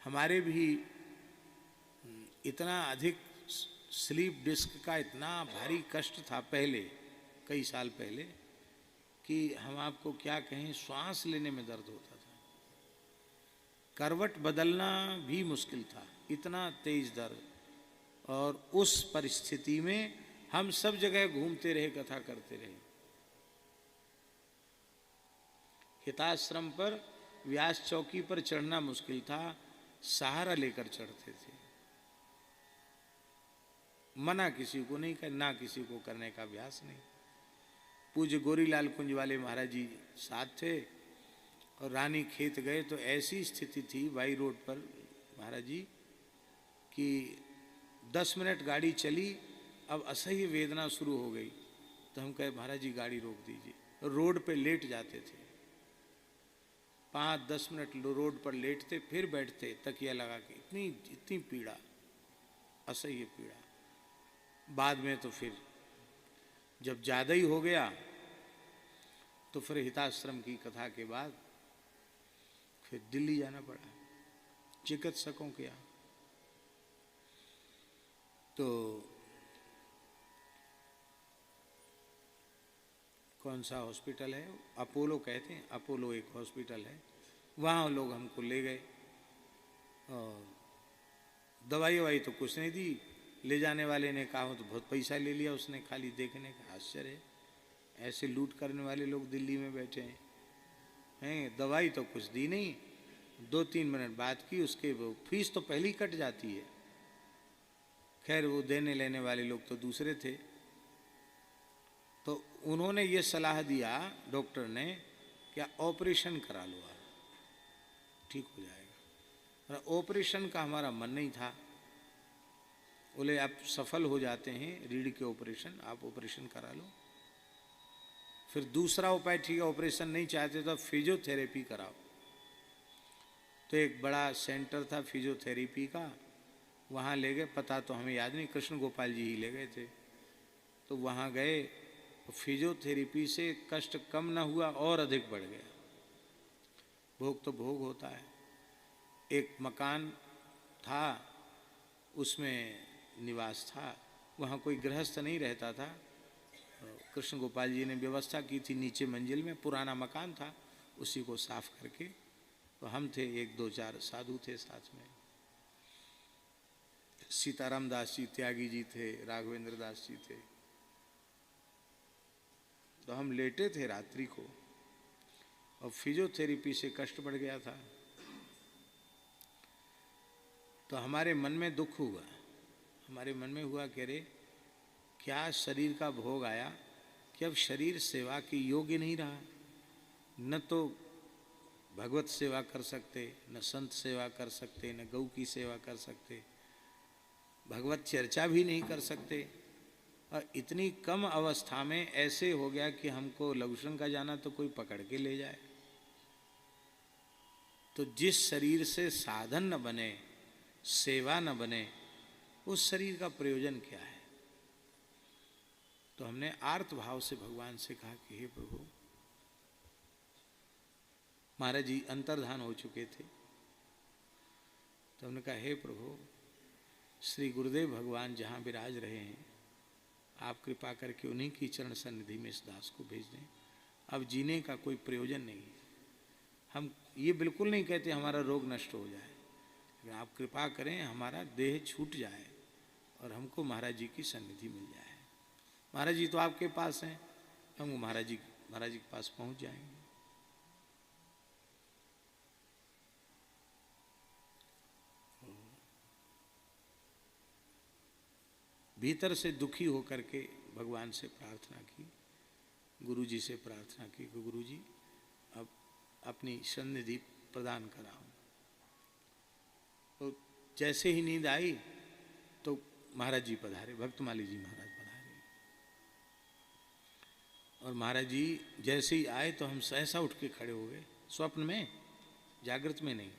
हमारे भी इतना अधिक स्लीप डिस्क का इतना भारी कष्ट था पहले, कई साल पहले, कि हम आपको क्या कहें, श्वास लेने में दर्द होता था, करवट बदलना भी मुश्किल था, इतना तेज दर्द। और उस परिस्थिति में हम सब जगह घूमते रहे, कथा करते रहे। हिताश्रम पर व्यास चौकी पर चढ़ना मुश्किल था, सहारा लेकर चढ़ते थे। मना किसी को नहीं कर, ना किसी को करने का अभ्यास नहीं। पूज्य गोरीलाल कुंज वाले महाराज जी साथ थे, और रानी खेत गए तो ऐसी स्थिति थी बाई रोड पर महाराज जी कि 10 मिनट गाड़ी चली, अब असह्य वेदना शुरू हो गई, तो हम कहे महाराज जी गाड़ी रोक दीजिए। रोड पे लेट जाते थे, 5-10 मिनट रोड पर लेटते, फिर बैठते तकिया लगा के। इतनी पीड़ा, असह्य पीड़ा। बाद में तो फिर जब ज़्यादा ही हो गया तो फिर हिताश्रम की कथा के बाद फिर दिल्ली जाना पड़ा चिकित्सकों के यहाँ। तो कौन सा हॉस्पिटल है, अपोलो कहते हैं, अपोलो एक हॉस्पिटल है, वहाँ लोग हमको ले गए और दवाई ववाई तो कुछ नहीं दी। ले जाने वाले ने कहा तो बहुत पैसा ले लिया उसने, खाली देखने का। आश्चर्य है, ऐसे लूट करने वाले लोग दिल्ली में बैठे हैं। दवाई तो कुछ दी नहीं, 2-3 मिनट बात की, उसके वो फीस तो पहले ही कट जाती है। खैर वो देने लेने वाले लोग तो दूसरे थे, तो उन्होंने ये सलाह दिया डॉक्टर ने, क्या ऑपरेशन करा लो, आप ठीक हो जाएगा। और ऑपरेशन का हमारा मन नहीं था। बोले आप सफल हो जाते हैं रीढ़ के ऑपरेशन, आप ऑपरेशन करा लो। फिर दूसरा उपाय, ठीक है ऑपरेशन नहीं चाहते तो फिजियोथेरेपी कराओ। तो एक बड़ा सेंटर था फिजियोथेरेपी का, वहाँ ले गए, पता तो हमें याद नहीं, कृष्ण गोपाल जी ही ले गए थे। तो वहाँ गए, फिजियोथेरेपी से कष्ट कम ना हुआ और अधिक बढ़ गया। भोग तो भोग होता है। एक मकान था, उसमें निवास था, वहाँ कोई गृहस्थ नहीं रहता था। कृष्ण गोपाल जी ने व्यवस्था की थी, नीचे मंजिल में पुराना मकान था, उसी को साफ करके। तो हम थे, 1-2-4 साधु थे साथ में, सीताराम दास जी त्यागी जी थे, राघवेंद्र दास जी थे। तो हम लेटे थे रात्रि को, और फिजियोथेरेपी से कष्ट बढ़ गया था। तो हमारे मन में दुख हुआ, हमारे मन में हुआ कि अरे क्या शरीर का भोग आया कि अब शरीर सेवा के योग्य नहीं रहा। न तो भगवत सेवा कर सकते, न संत सेवा कर सकते, न गौ की सेवा कर सकते, भगवत चर्चा भी नहीं कर सकते। और इतनी कम अवस्था में ऐसे हो गया कि हमको लघुशंका जाना तो कोई पकड़ के ले जाए। तो जिस शरीर से साधन न बने, सेवा न बने, उस शरीर का प्रयोजन क्या है। तो हमने आर्त भाव से भगवान से कहा कि हे प्रभु, महाराज जी अंतर्धान हो चुके थे। तो हमने कहा हे प्रभु, श्री गुरुदेव भगवान जहाँ विराज रहे हैं, आप कृपा करके उन्हीं की चरण सन्निधि में इस दास को भेज दें। अब जीने का कोई प्रयोजन नहीं है। हम ये बिल्कुल नहीं कहते हमारा रोग नष्ट हो जाए, लेकिन आप कृपा करें हमारा देह छूट जाए और हमको महाराज जी की सन्निधि मिल जाए। महाराज जी तो आपके पास हैं, हम महाराज जी के पास पहुंच जाएंगे। भीतर से दुखी होकर के भगवान से प्रार्थना की, गुरु जी से प्रार्थना की कि गुरु जी अब अपनी सन्निधि प्रदान कराओ। तो जैसे ही नींद आई तो महाराज जी पधारे, भक्तमाली जी महाराज पधारे। और महाराज जी जैसे ही आए तो हम सहसा उठ के खड़े हो गए, स्वप्न में, जागृत में नहीं।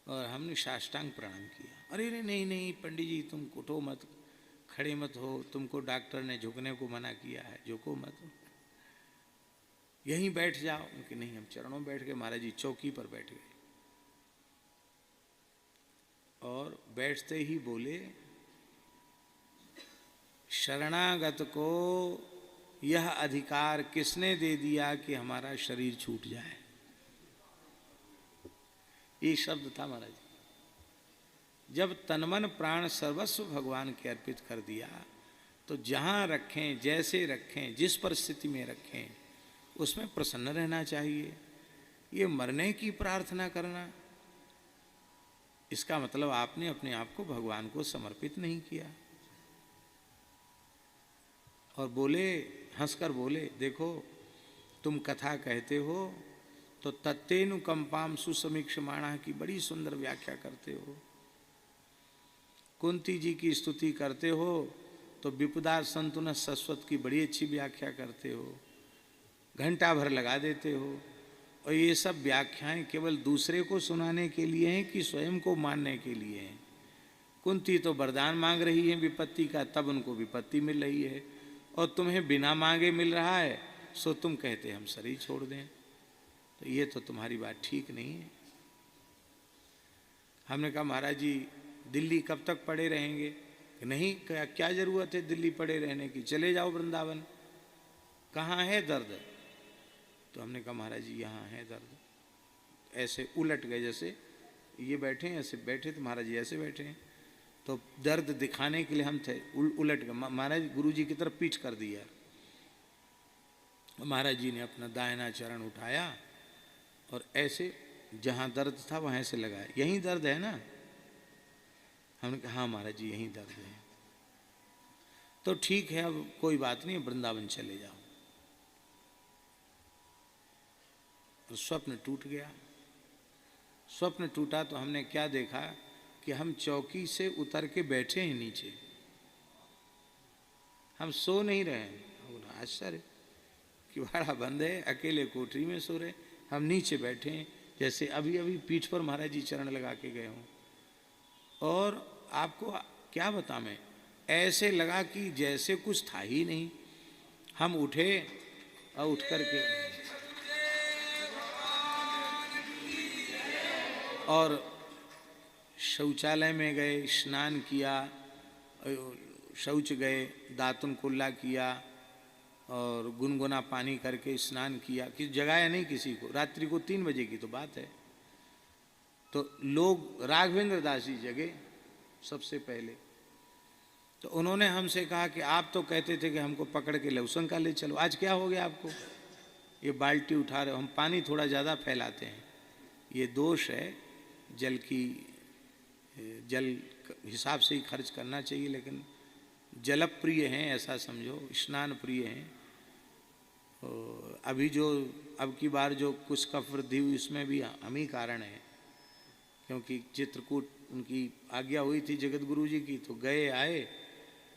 और हमने साष्टांग प्रणाम किया। अरे नहीं नहीं पंडित जी, तुम उठो मत, खड़े मत हो, तुमको डॉक्टर ने झुकने को मना किया है, झुको मत, यहीं बैठ जाओ। उनके नहीं, हम चरणों में बैठ गए। महाराज जी चौकी पर बैठ गए। और बैठते ही बोले, शरणागत को यह अधिकार किसने दे दिया कि हमारा शरीर छूट जाए। ये शब्द था महाराज। जब तनमन प्राण सर्वस्व भगवान के अर्पित कर दिया तो जहाँ रखें, जैसे रखें, जिस परिस्थिति में रखें, उसमें प्रसन्न रहना चाहिए। ये मरने की प्रार्थना करना, इसका मतलब आपने अपने आप को भगवान को समर्पित नहीं किया। और बोले, हंसकर बोले, देखो तुम कथा कहते हो तो तत्तेनु कंपाम सुसमीक्षमाणा की बड़ी सुंदर व्याख्या करते हो, कुंती जी की स्तुति करते हो तो विपदा संतुन सस्वत की बड़ी अच्छी व्याख्या करते हो, घंटा भर लगा देते हो। और ये सब व्याख्याएं केवल दूसरे को सुनाने के लिए हैं कि स्वयं को मानने के लिए हैं। कुंती तो वरदान मांग रही है विपत्ति का, तब उनको विपत्ति मिल रही है, और तुम्हें बिना मांगे मिल रहा है, सो तुम कहते हम शरीर छोड़ दें। तो ये तो तुम्हारी बात ठीक नहीं है। हमने कहा महाराज जी दिल्ली कब तक पड़े रहेंगे? नहीं, क्या जरूरत है दिल्ली पड़े रहने की, चले जाओ वृंदावन। कहाँ है दर्द? तो हमने कहा महाराज जी यहाँ है दर्द। ऐसे उलट गए, जैसे ये बैठे हैं, ऐसे बैठे तो महाराज जी ऐसे बैठे हैं, तो दर्द दिखाने के लिए हम थे, उलट गए। महाराज गुरु जी की तरफ पीठ कर दिया। महाराज जी ने अपना दाहिना चरण उठाया और ऐसे जहाँ दर्द था वहाँ से लगाया, यहीं दर्द है ना? हमने कहा हाँ महाराज जी यहीं दर्द है। तो ठीक है, अब कोई बात नहीं, वृंदावन चले जाओ। तो स्वप्न टूट गया। स्वप्न टूटा तो हमने क्या देखा कि हम चौकी से उतर के बैठे हैं नीचे, हम सो नहीं रहे हैं। आश्चर्य, किवाड़ा बंद है, अकेले कोठरी में सो रहे, हम नीचे बैठे हैं, जैसे अभी अभी पीठ पर महाराज जी चरण लगा के गए हों। और आपको क्या बता, मैं ऐसे लगा कि जैसे कुछ था ही नहीं। हम उठे और उठ करके और शौचालय में गए, स्नान किया, शौच गए, दातुन कुल्ला किया और गुनगुना पानी करके स्नान किया। कि जगाया नहीं किसी को, रात्रि को 3 बजे की तो बात है। तो लोग, राघवेंद्र दास जी जगे सबसे पहले। तो उन्होंने हमसे कहा कि आप तो कहते थे कि हमको पकड़ के लवसंका ले चलो, आज क्या हो गया आपको? ये बाल्टी उठा रहे हो, हम पानी थोड़ा ज़्यादा फैलाते हैं, ये दोष है। जल हिसाब से ही खर्च करना चाहिए, लेकिन जल प्रिय हैं ऐसा समझो, स्नान प्रिय हैं। अभी जो अब की बार जो कुछ कफ वृद्धि हुई उसमें भी हम ही कारण है, क्योंकि चित्रकूट उनकी आज्ञा हुई थी जगत गुरु जी की, तो गए आए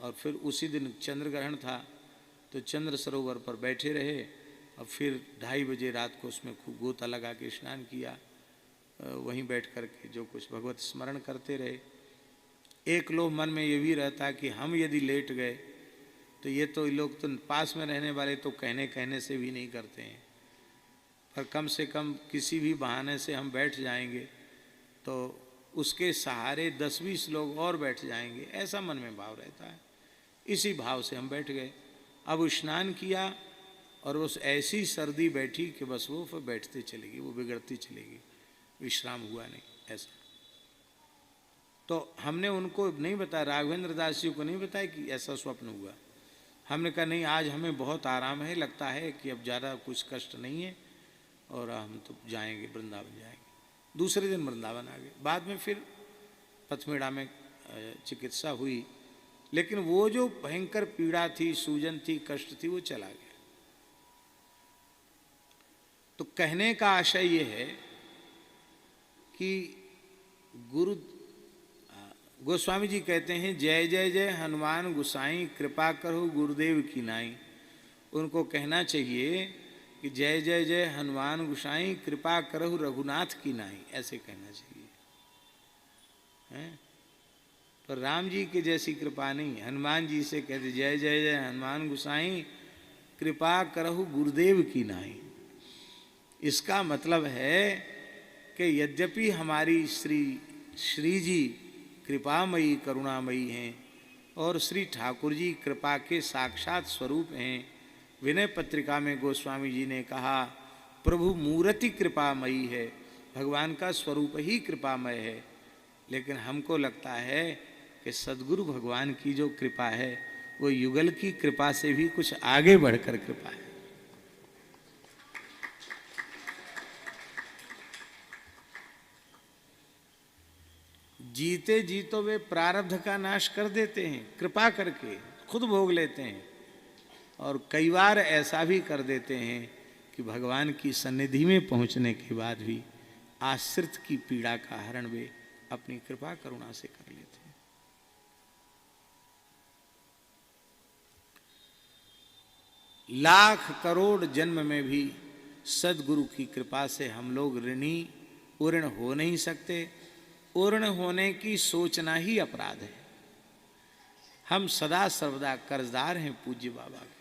और फिर उसी दिन चंद्र ग्रहण था तो चंद्र सरोवर पर बैठे रहे और फिर 2:30 बजे रात को उसमें खूब गोता लगा के स्नान किया, वहीं बैठ कर के जो कुछ भगवत स्मरण करते रहे। एक लोग मन में ये भी रहता कि हम यदि लेट गए तो ये तो लोग तो पास में रहने वाले तो कहने से भी नहीं करते हैं, पर कम से कम किसी भी बहाने से हम बैठ जाएंगे तो उसके सहारे 10-20 लोग और बैठ जाएंगे, ऐसा मन में भाव रहता है। इसी भाव से हम बैठ गए। अब स्नान किया और उस ऐसी सर्दी बैठी कि बस वो फिर बैठती चलेगी, वो बिगड़ती चलेगी, विश्राम हुआ नहीं। ऐसा तो हमने उनको नहीं बताया, राघवेंद्र दास जी को नहीं बताया कि ऐसा स्वप्न हुआ। हमने कहा नहीं, आज हमें बहुत आराम है, लगता है कि अब ज़्यादा कुछ कष्ट नहीं है और हम तो जाएंगे, वृंदावन जाएंगे। दूसरे दिन वृंदावन आ गए। बाद में फिर पथमेड़ा में चिकित्सा हुई, लेकिन वो जो भयंकर पीड़ा थी, सूजन थी, कष्ट थी, वो चला गया। तो कहने का आशय ये है कि गोस्वामी जी कहते हैं, जय जय जय हनुमान गुसाई, कृपा करो गुरुदेव की नाई। उनको कहना चाहिए कि जय जय जय हनुमान गुसाई, कृपा करो रघुनाथ की नाई, ऐसे कहना चाहिए हैं? तो राम जी के जैसी कृपा नहीं, हनुमान जी से कहते जय जय जय हनुमान गुसाई, कृपा करो गुरुदेव की नाई। इसका मतलब है कि यद्यपि हमारी श्री जी कृपामयी करुणामयी हैं और श्री ठाकुर जी कृपा के साक्षात स्वरूप हैं। विनय पत्रिका में गोस्वामी जी ने कहा प्रभु मूर्ति कृपामयी है, भगवान का स्वरूप ही कृपामय है। लेकिन हमको लगता है कि सद्गुरु भगवान की जो कृपा है वो युगल की कृपा से भी कुछ आगे बढ़कर कृपा है। जीते जी तो वे प्रारब्ध का नाश कर देते हैं, कृपा करके खुद भोग लेते हैं, और कई बार ऐसा भी कर देते हैं कि भगवान की सन्निधि में पहुंचने के बाद भी आश्रित की पीड़ा का हरण वे अपनी कृपा करुणा से कर लेते हैं। लाख करोड़ जन्म में भी सदगुरु की कृपा से हम लोग ऋणी ऋण हो नहीं सकते। ऋण होने की सोचना ही अपराध है। हम सदा सर्वदा कर्जदार हैं पूज्य बाबा के।